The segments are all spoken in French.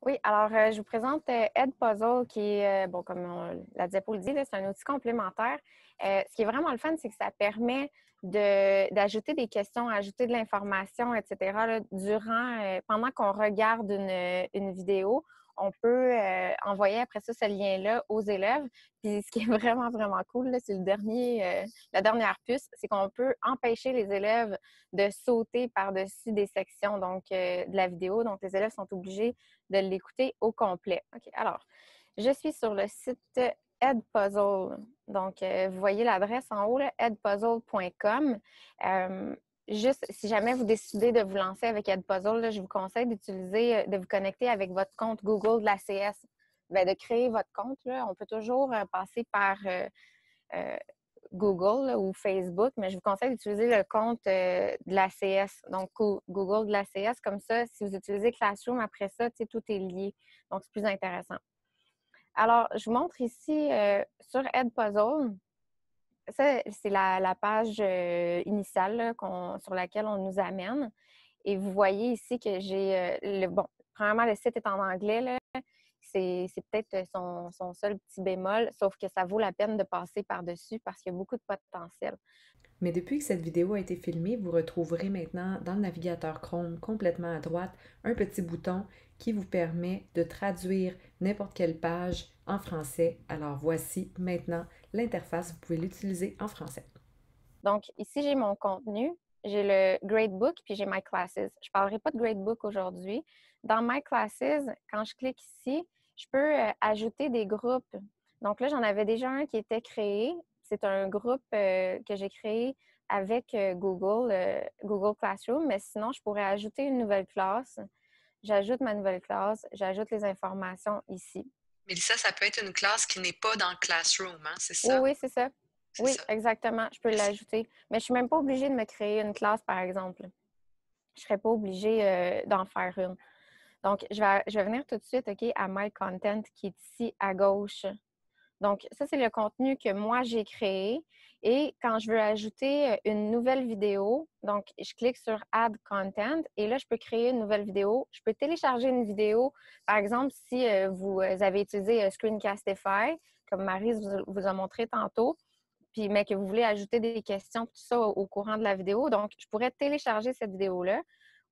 Oui, alors je vous présente Edpuzzle qui est, bon, comme la diapo le dit, là, c'est un outil complémentaire. Ce qui est vraiment le fun, c'est que ça permet d'ajouter des questions, ajouter de l'information, etc. là, pendant qu'on regarde une vidéo, on peut envoyer après ça ce lien-là aux élèves. Puis ce qui est vraiment, vraiment cool, là, c'est la dernière puce, c'est qu'on peut empêcher les élèves de sauter par-dessus des sections de la vidéo. Donc, les élèves sont obligés de l'écouter au complet. OK, alors, je suis sur le site Edpuzzle. Donc, vous voyez l'adresse en haut, là, edpuzzle.com. Juste, si jamais vous décidez de vous lancer avec Edpuzzle, là, je vous conseille de vous connecter avec votre compte Google de l'ACS. Bien, de créer votre compte, là, on peut toujours passer par Google là, ou Facebook, mais je vous conseille d'utiliser le compte de l'ACS. Donc, Google de l'ACS, comme ça, si vous utilisez Classroom, après ça, tout est lié. Donc, c'est plus intéressant. Alors, je vous montre ici sur Edpuzzle. Ça, c'est la page initiale là, sur laquelle on nous amène. Et vous voyez ici que bon, premièrement, le site est en anglais, là. C'est peut-être son seul petit bémol, sauf que ça vaut la peine de passer par-dessus parce qu'il y a beaucoup de potentiel. Mais depuis que cette vidéo a été filmée, vous retrouverez maintenant dans le navigateur Chrome, complètement à droite, un petit bouton qui vous permet de traduire n'importe quelle page en français. Alors voici maintenant l'interface, vous pouvez l'utiliser en français. Donc, ici, j'ai mon contenu, j'ai le Gradebook, puis j'ai My Classes. Je ne parlerai pas de Gradebook aujourd'hui. Dans My Classes, quand je clique ici, je peux ajouter des groupes. Donc là, j'en avais déjà un qui était créé. C'est un groupe que j'ai créé avec Google Classroom, mais sinon, je pourrais ajouter une nouvelle classe. J'ajoute ma nouvelle classe, j'ajoute les informations ici. Mélissa, ça peut être une classe qui n'est pas dans Classroom, hein, c'est Oui, ça? oui, c'est ça. C'est Oui, ça. exactement. Je peux Merci. l'ajouter. Mais je ne suis même pas obligée de me créer une classe, par exemple. Je ne serais pas obligée d'en faire une. Donc, je vais venir tout de suite, OK, à My Content qui est ici à gauche. Donc, ça, c'est le contenu que moi, j'ai créé. Et quand je veux ajouter une nouvelle vidéo, donc, je clique sur Add Content et là, je peux créer une nouvelle vidéo. Je peux télécharger une vidéo. Par exemple, si vous avez utilisé Screencastify, comme Maryse vous a montré tantôt, puis, mais que vous voulez ajouter des questions, tout ça au courant de la vidéo. Donc, je pourrais télécharger cette vidéo-là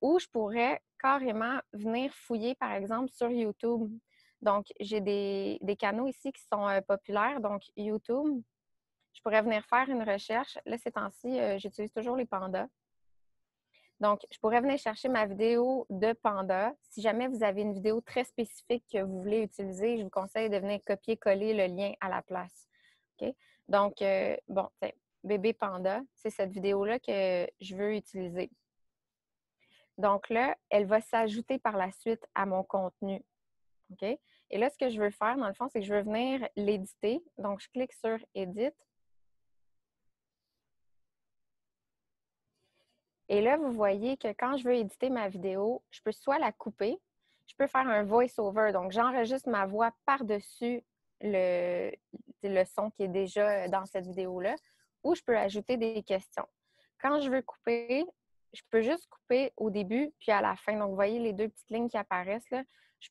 ou je pourrais carrément venir fouiller, par exemple, sur YouTube. Donc, j'ai des canaux ici qui sont populaires. Donc, YouTube, je pourrais venir faire une recherche. Là, ces temps-ci, j'utilise toujours les pandas. Donc, je pourrais venir chercher ma vidéo de panda. Si jamais vous avez une vidéo très spécifique que vous voulez utiliser, je vous conseille de venir copier-coller le lien à la place. OK? Donc, bon, tiens, bébé panda, c'est cette vidéo-là que je veux utiliser. Donc là, elle va s'ajouter par la suite à mon contenu. OK? Et là, ce que je veux faire, dans le fond, c'est que je veux venir l'éditer. Donc, je clique sur Edit. Et là, vous voyez que quand je veux éditer ma vidéo, je peux soit la couper, je peux faire un voice-over. Donc, j'enregistre ma voix par-dessus le, le son qui est déjà dans cette vidéo-là, ou je peux ajouter des questions. Quand je veux couper, je peux juste couper au début puis à la fin. Donc, vous voyez les deux petites lignes qui apparaissent là. Je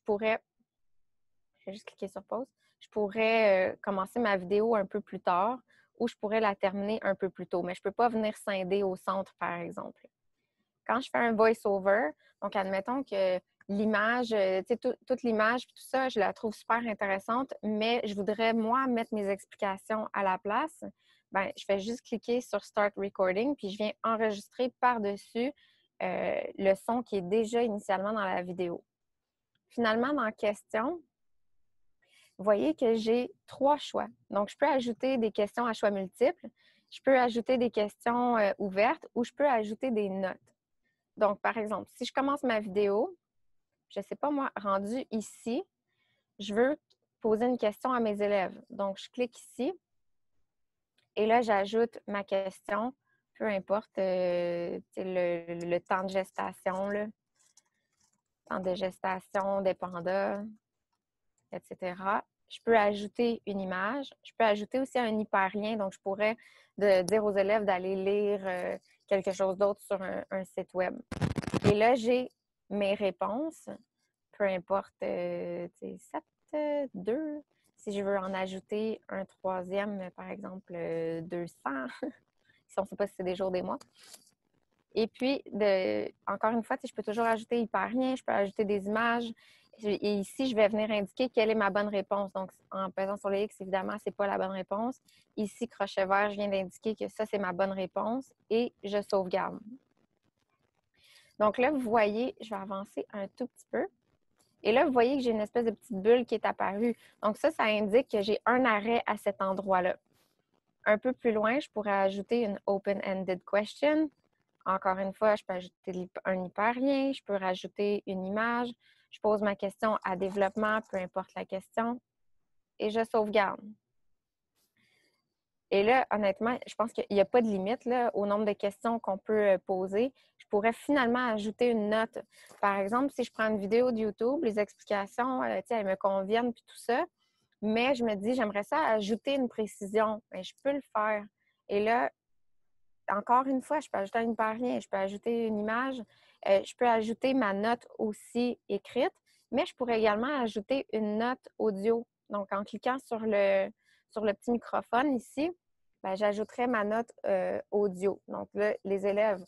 vais juste cliquer sur pause. Je pourrais commencer ma vidéo un peu plus tard ou je pourrais la terminer un peu plus tôt, mais je ne peux pas venir scinder au centre, par exemple. Quand je fais un voice-over, donc admettons que l'image, toute l'image, tout ça, je la trouve super intéressante, mais je voudrais, moi, mettre mes explications à la place. Bien, je fais juste cliquer sur Start Recording, puis je viens enregistrer par-dessus le son qui est déjà initialement dans la vidéo. Finalement, dans Question, vous voyez que j'ai 3 choix. Donc, je peux ajouter des questions à choix multiples, je peux ajouter des questions ouvertes ou je peux ajouter des notes. Donc, par exemple, si je commence ma vidéo, je ne sais pas moi, rendu ici, je veux poser une question à mes élèves. Donc, je clique ici et là, j'ajoute ma question, peu importe le temps de gestation, là, temps de gestation des pandas, etc. Je peux ajouter une image. Je peux ajouter aussi un hyperlien. Donc, je pourrais dire aux élèves d'aller lire quelque chose d'autre sur un site web. Et là, j'ai mes réponses. peu importe, 7, 2. Si je veux en ajouter un troisième, par exemple, 200, si on ne sait pas si c'est des jours, des mois. Et puis, encore une fois, je peux toujours ajouter hyperlien, je peux ajouter des images. Et ici, je vais venir indiquer quelle est ma bonne réponse. Donc, en pesant sur le X, évidemment, ce n'est pas la bonne réponse. Ici, crochet vert, je viens d'indiquer que ça, c'est ma bonne réponse et je sauvegarde. Donc là, vous voyez, je vais avancer un tout petit peu. Et là, vous voyez que j'ai une espèce de petite bulle qui est apparue. Donc ça indique que j'ai un arrêt à cet endroit-là. Un peu plus loin, je pourrais ajouter une open-ended question. Encore une fois, je peux ajouter un hyperlien, je peux rajouter une image. Je pose ma question à développement, peu importe la question, et je sauvegarde. Et là, honnêtement, je pense qu'il n'y a pas de limite là, au nombre de questions qu'on peut poser. Je pourrais finalement ajouter une note. Par exemple, si je prends une vidéo de YouTube, les explications, elles me conviennent puis tout ça, mais je me dis, j'aimerais ça ajouter une précision. Bien, je peux le faire. Et là, encore une fois, je peux ajouter un hyperlien, je peux ajouter une image, je peux ajouter ma note aussi écrite, mais je pourrais également ajouter une note audio. Donc, en cliquant sur le petit microphone ici, bien, j'ajouterai ma note audio. Donc là, les élèves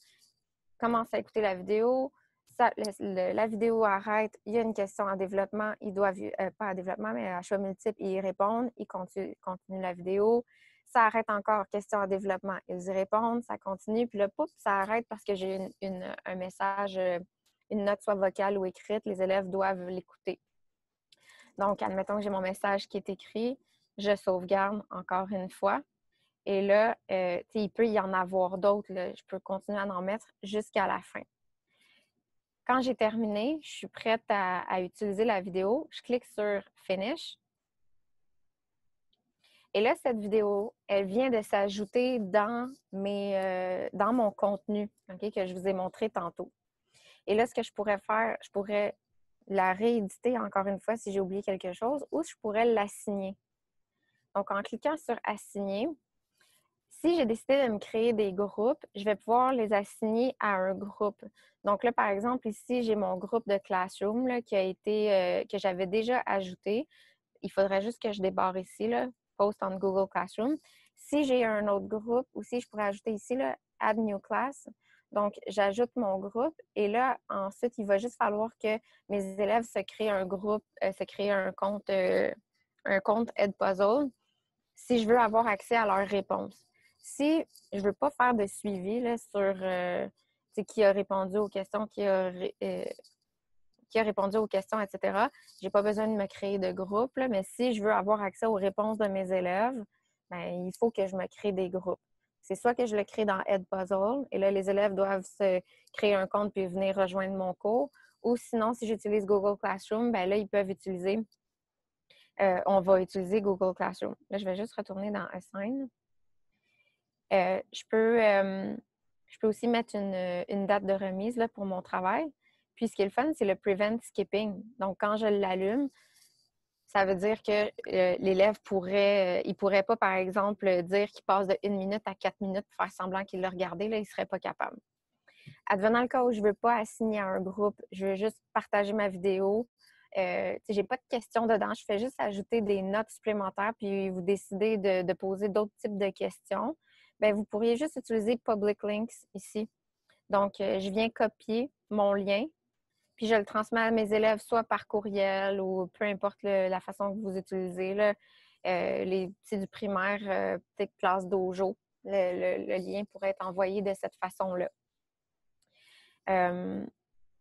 commencent à écouter la vidéo, la vidéo arrête, il y a une question en développement, ils doivent, pas à développement, mais à choix multiple, ils y répondent, ils continuent la vidéo. Ça arrête encore, question en développement, ils y répondent, ça continue, puis là, pouf, ça arrête parce que j'ai un message, une note soit vocale ou écrite, les élèves doivent l'écouter. Donc, admettons que j'ai mon message qui est écrit, je sauvegarde encore une fois. Et là, il peut y en avoir d'autres. Je peux continuer à en mettre jusqu'à la fin. Quand j'ai terminé, je suis prête à utiliser la vidéo. Je clique sur Finish. Et là, cette vidéo, elle vient de s'ajouter dans mon contenu, que je vous ai montré tantôt. Et là, ce que je pourrais faire, je pourrais la rééditer encore une fois si j'ai oublié quelque chose ou je pourrais l'assigner. Donc, en cliquant sur Assigner, si j'ai décidé de me créer des groupes, je vais pouvoir les assigner à un groupe. Donc là, par exemple, ici, j'ai mon groupe de Classroom là, que j'avais déjà ajouté. Il faudrait juste que je débarre ici, là, Post on Google Classroom. Si j'ai un autre groupe aussi, je pourrais ajouter ici, là, Add New Class. Donc, j'ajoute mon groupe et là, ensuite, il va juste falloir que mes élèves se créent un groupe, se créent un compte Edpuzzle si je veux avoir accès à leurs réponses. Si je ne veux pas faire de suivi là, sur qui a répondu aux questions, qui a répondu aux questions, etc., je n'ai pas besoin de me créer de groupe, là, mais si je veux avoir accès aux réponses de mes élèves, bien, il faut que je me crée des groupes. C'est soit que je le crée dans Edpuzzle, et là, les élèves doivent se créer un compte puis venir rejoindre mon cours, ou sinon, si j'utilise Google Classroom, bien là, ils peuvent utiliser, on va utiliser Google Classroom. Là, je vais juste retourner dans Assign. Je peux aussi mettre une date de remise là, pour mon travail. Puis, ce qui est le fun, c'est le Prevent Skipping. Donc, quand je l'allume, ça veut dire que l'élève il pourrait pas, par exemple, dire qu'il passe de 1 minute à 4 minutes pour faire semblant qu'il l'a regardé. Là, il ne serait pas capable. Advenant le cas où je ne veux pas assigner à un groupe, je veux juste partager ma vidéo. Je n'ai pas de questions dedans. Je fais juste ajouter des notes supplémentaires puis vous décidez de poser d'autres types de questions. Bien, vous pourriez juste utiliser Public Links ici. Donc, je viens copier mon lien, puis je le transmets à mes élèves soit par courriel ou peu importe la façon que vous utilisez. Là. Les petits du primaire, peut-être classe dojo, le lien pourrait être envoyé de cette façon-là.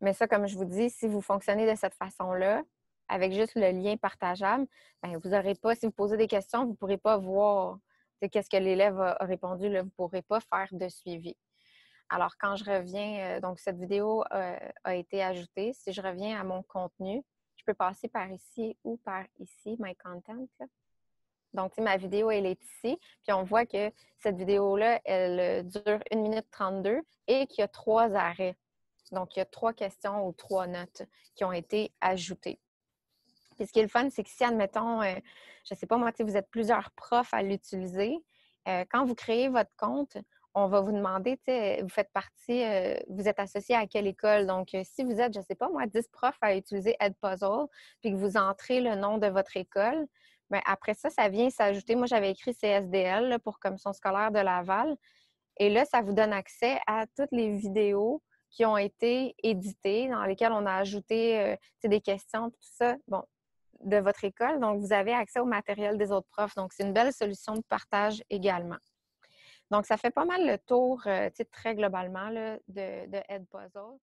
Mais ça, comme je vous dis, si vous fonctionnez de cette façon-là, avec juste le lien partageable, bien, vous n'aurez pas, si vous posez des questions, vous ne pourrez pas voir qu'est-ce que l'élève a répondu, là, vous ne pourrez pas faire de suivi. Alors, quand je reviens, donc cette vidéo a été ajoutée. Si je reviens à mon contenu, je peux passer par ici ou par ici, My Content. Là. Donc, ma vidéo, elle est ici. Puis, on voit que cette vidéo-là, elle dure 1 minute 32 et qu'il y a 3 arrêts. Donc, il y a 3 questions ou 3 notes qui ont été ajoutées. Puis, ce qui est le fun, c'est que si, admettons, je ne sais pas, moi, vous êtes plusieurs profs à l'utiliser, quand vous créez votre compte, on va vous demander, tu sais, vous faites partie, vous êtes associé à quelle école? Donc, si vous êtes, je ne sais pas moi, 10 profs à utiliser Edpuzzle, puis que vous entrez le nom de votre école, bien, après ça, ça vient s'ajouter. Moi, j'avais écrit CSDL là, pour Commission scolaire de Laval. Et là, ça vous donne accès à toutes les vidéos qui ont été éditées, dans lesquelles on a ajouté des questions, tout ça, bon, de votre école. Donc, vous avez accès au matériel des autres profs. Donc, c'est une belle solution de partage également. Donc, ça fait pas mal le tour, très globalement, là, de Edpuzzle.